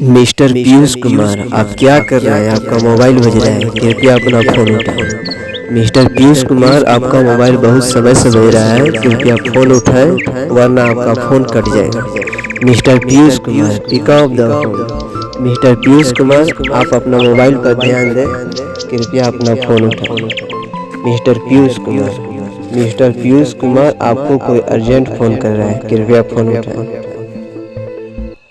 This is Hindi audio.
मिस्टर पीयूष कुमार, आप क्या कर रहे हैं? आपका मोबाइल बज रहा है, कृपया अपना फ़ोन उठाएं। मिस्टर पीयूष कुमार, आपका मोबाइल बहुत समय से बज रहा है, कृपया फ़ोन उठाएं वरना आपका फ़ोन कट जाएगा। Mister Piyush Kumar, pick up the phone. Mister Piyush Kumar, आप अपना मोबाइल पर ध्यान दें, कृपया अपना फ़ोन उठाएं। मिस्टर पीयूष कुमार, मिस्टर पीयूष कुमार, आपको कोई अर्जेंट फ़ोन कर रहा है, कृपया फ़ोन उठाएं।